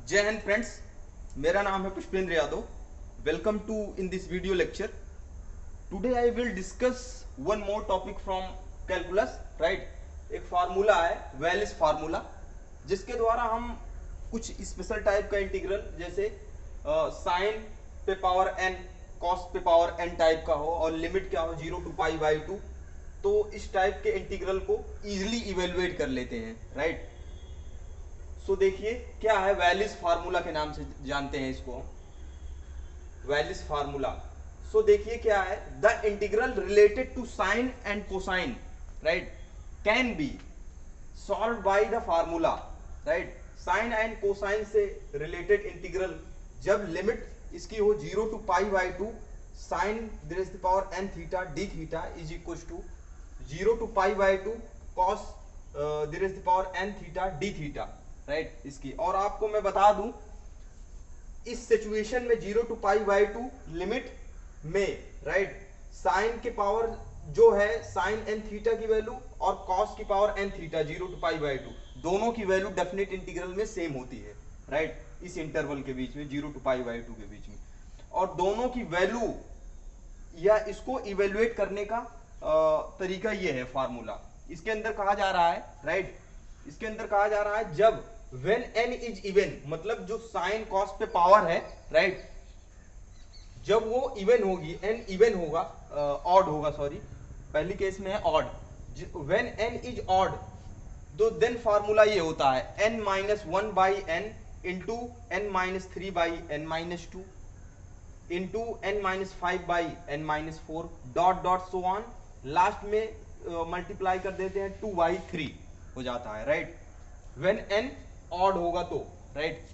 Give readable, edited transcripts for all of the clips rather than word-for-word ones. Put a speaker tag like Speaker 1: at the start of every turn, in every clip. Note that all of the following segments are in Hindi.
Speaker 1: जय हिंद फ्रेंड्स, मेरा नाम है Pushpendra Yadav. Welcome to in this video lecture. Today I will discuss one more topic from calculus. Right, एक फार्मूला है वेलिस फार्मूला, जिसके द्वारा हम कुछ स्पेशल टाइप का इंटीग्रल जैसे साइन पे पावर एन, कॉस पे पावर एन टाइप का हो और लिमिट क्या हो 0 टू पाई बाई 2, तो इस टाइप के इंटीग्रल को इजिली इवेलुएट कर लेते हैं। राइट, सो देखिए क्या है, वेलिस फार्मूला के नाम से जानते हैं इसको, वेलिस फार्मूला। सो देखिए क्या है, the integral related to sine and cosine, right, can be solve by the formula. Right, sine and cosine से रिलेटेड इंटीग्रल जब लिमिट इसकी हो 0 to pi by 2 sine the power N theta D theta is equal to 0 to pi by 2 cos the power N theta D theta. Right, इसकी और आपको मैं बता दूं, इस सिचुएशन में 0 टू पाई बाई 2 लिमिट में, राइट, साइन के पावर जो है साइन एन थीटा की वैल्यू और कॉस की power N theta 0 to pi by 2 दोनों की वैल्यू डेफिनेट इंटीग्रल में सेम होती है। राइट, इस इंटरवल के बीच में 0 टू पाई बाई 2 के बीच में, और दोनों की वैल्यू या इसको इवेल्युएट करने का तरीका ये है फार्मूला। इसके अंदर कहा जा रहा है, राइट, इसके अंदर कहा जा रहा है जब when n इज इवन, मतलब जो साइन कॉस पे पावर है, राइट, जब वो इवन होगी, n इवन होगा, ऑड होगा, सॉरी, पहली केस में है odd, when n is odd, तो देन फार्मूला ये होता है n minus 1 by n into n minus 3 by n minus 2 into n minus 5 by n minus 4 dot dot so on, last में मल्टीप्लाई कर देते हैं 2 बाई 3 हो जाता है। राइट, व्हेन n ऑड होगा तो, राइट,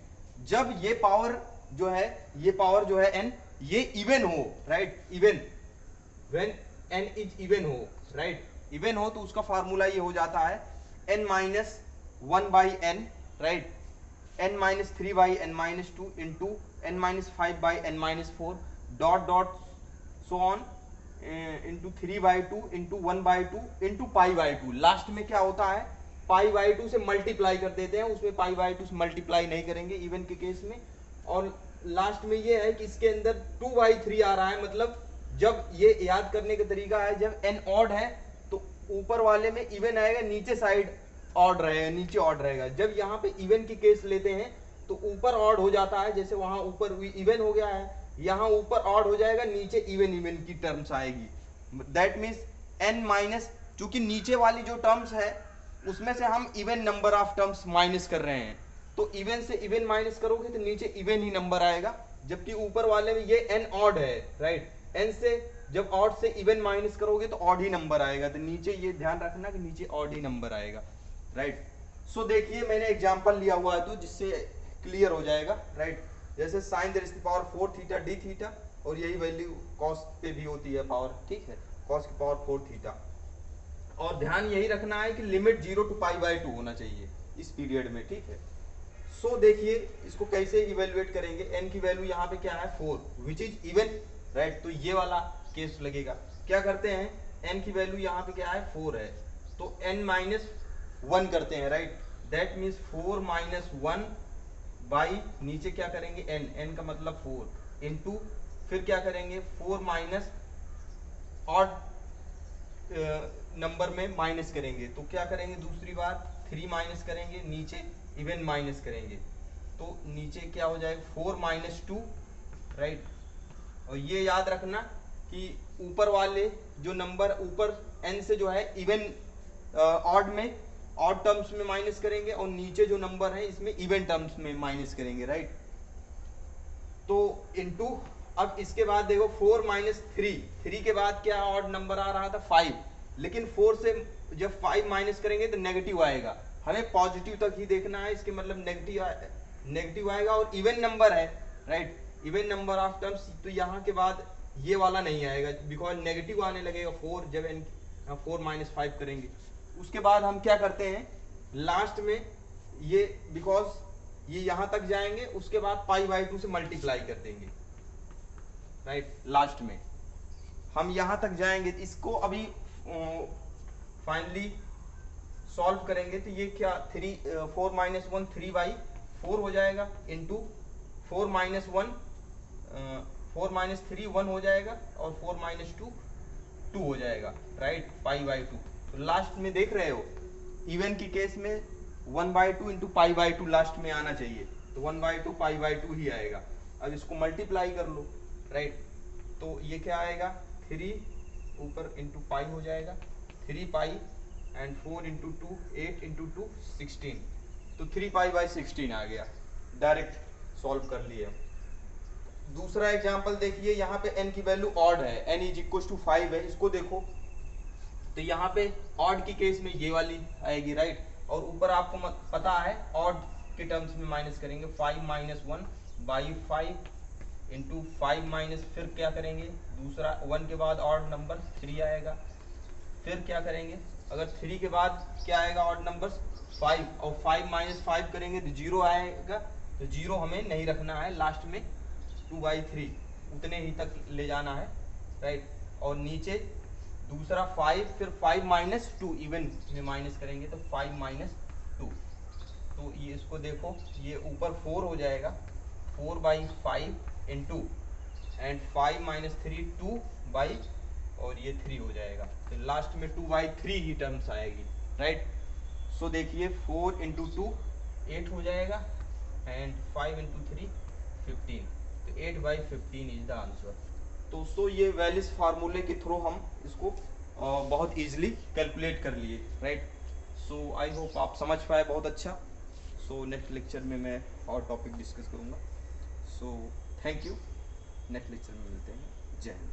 Speaker 1: जब ये पावर जो है, ये पावर जो है n, ये इवन हो, right, even, when n is even हो, राइट, इवन हो तो उसका फार्मूला ये हो जाता है n minus 1 by n, right, n minus 3 by n minus 2 into n minus 5 by n minus 4 dot dot so on into 3 by 2 into 1 by 2 into pi by 2। Last में क्या होता है, पाई बाई 2 से मल्टीप्लाई कर देते हैं, उसमें पाई बाई 2 से मल्टीप्लाई नहीं करेंगे इवन के केस में। और लास्ट में ये है कि इसके अंदर 2 बाई 3 आ रहा है, मतलब जब ये याद करने का तरीका है, जब n ऑड है तो ऊपर वाले में इवन आएगा, नीचे साइड ऑड रहेगा, नीचे ऑड रहेगा। जब यहाँ पे इवन की केस लेते हैं तो ऊपर ऑड हो जाता है, जैसे वहां ऊपर इवन हो गया है, यहाँ ऊपर ऑड हो जाएगा, नीचे इवन इवन की टर्म्स आएगी। दैट मीन्स n माइनस, चूंकि नीचे वाली जो टर्म्स है उसमें से हम even number of terms minus कर रहे हैं, तो इवन से इवन माइनस करोगे तो नीचे इवन ही नंबर आएगा, जबकि ऊपर वाले में ये n ऑड है, राइट, n से जब ऑड से इवन माइनस करोगे तो ऑड ही नंबर आएगा, तो नीचे ये ध्यान रखना कि नीचे ऑड ही नंबर आएगा। राइट, सो देखिए मैंने एग्जांपल लिया हुआ है तो जिससे क्लियर हो जाएगा। राइट, जैसे sine the power 4 theta D theta, और यही वैल्यू कॉस पे भी होती है पावर, ठीक है, कॉस की पावर 4 थीटा। और ध्यान यही रखना है कि लिमिट 0 टू पाई बाई 2 होना चाहिए इस पीरियड में, ठीक है। सो देखिए इसको कैसे इवेल्युएट करेंगे, n की वैल्यू यहाँ पे क्या है 4 विच इज इवन, राइट, तो ये वाला केस लगेगा। क्या करते हैं, n की वैल्यू यहाँ पे क्या है 4 है, तो n माइनस 1 करते हैं, right, that means 4 minus 1 by नीचे क्या करेंगे n का मतलब 4 इंटू, फिर क्या करेंगे 4 माइनस ऑड नंबर में माइनस करेंगे, तो क्या करेंगे दूसरी बार 3 माइनस करेंगे, नीचे इवन माइनस करेंगे, तो नीचे क्या हो जाएगा 4 माइनस 2, राइट। और ये याद रखना कि ऊपर वाले जो नंबर ऊपर n से जो है इवन ऑड में, ऑड टर्म्स में माइनस करेंगे, और नीचे जो नंबर है इसमें इवन टर्म्स में माइनस करेंगे, राइट। तो इनटू, अब इसके बाद देखो 4 माइनस 3 के बाद क्या ऑड नंबर आ रहा था 5, लेकिन 4 से जब 5 माइनस करेंगे तो नेगेटिव आएगा, हमें पॉजिटिव तक ही देखना है, इसके मतलब नेगेटिव आएगा, और इवन नंबर है, right, even number of terms, तो यहाँ के बाद ये वाला नहीं आएगा बिकॉज नेगेटिव आने लगेगा 4 जब 4 माइनस 5 करेंगे। उसके बाद हम क्या करते हैं लास्ट में, ये बिकॉज ये यहां तक जाएंगे, उसके बाद पाई बाई 2 से मल्टीप्लाई कर देंगे, राइट, लास्ट में हम यहां तक जाएंगे। इसको अभी फाइनली सॉल्व करेंगे तो ये क्या 4 माइनस 1 3 बाई 4 हो जाएगा, इंटू 4 माइनस 1 4 माइनस 3 1 हो जाएगा, और 4 माइनस 2 2 हो जाएगा, राइट, पाई बाई 2। तो लास्ट में देख रहे हो इवन की केस में 1/2 इंटू पाई बाई 2 लास्ट में आना चाहिए, तो 1/2 पाई बाई 2 ही आएगा। अब इसको मल्टीप्लाई कर लो, राइट, तो ये क्या आएगा 3 ऊपर इंटू पाई हो जाएगा, 3 पाई एंड 4 इंटू 2 8 इंटू 2 16, तो 3 पाई बाई 16 आ गया। डायरेक्ट सॉल्व कर लिए। दूसरा एग्जांपल देखिए, यहाँ पे n की वैल्यू ऑड है, n इज इक्वल टू 5 है, इसको देखो तो यहाँ पे ऑड की केस में ये वाली आएगी, राइट, और ऊपर आपको पता है ऑड के टर्म्स में माइनस करेंगे, 5 माइनस 1 बाई 5 इंटू 5 माइनस, फिर क्या करेंगे दूसरा 1 के बाद ऑड नंबर 3 आएगा, फिर क्या करेंगे अगर 3 के बाद क्या आएगा ऑड नंबर 5, और 5 माइनस 5 करेंगे तो 0 आएगा, तो 0 हमें नहीं रखना है, लास्ट में 2/3 उतने ही तक ले जाना है, राइट, और नीचे दूसरा 5, फिर 5 माइनस 2 इवन में माइनस करेंगे तो 5 माइनस 2, तो ये इसको देखो ये ऊपर 4 हो जाएगा, 4/5 इंटू एंड 5 माइनस 3 2 बाई, और ये 3 हो जाएगा, तो लास्ट में 2/3 ही टर्म्स आएगी, राइट। सो देखिए 4 इंटू 2 8 हो जाएगा एंड 5 इंटू 3 15, तो 8/15 इज द आंसर। तो सो ये वेलिस फार्मूले के थ्रू हम इसको बहुत इजीली कैलकुलेट कर लिए, राइट। सो आई होप आप समझ पाए बहुत अच्छा। सो नेक्स्ट लेक्चर में मैं और टॉपिक डिस्कस करूँगा। So thank you, next lecture में मिलते हैं। जय हिंद।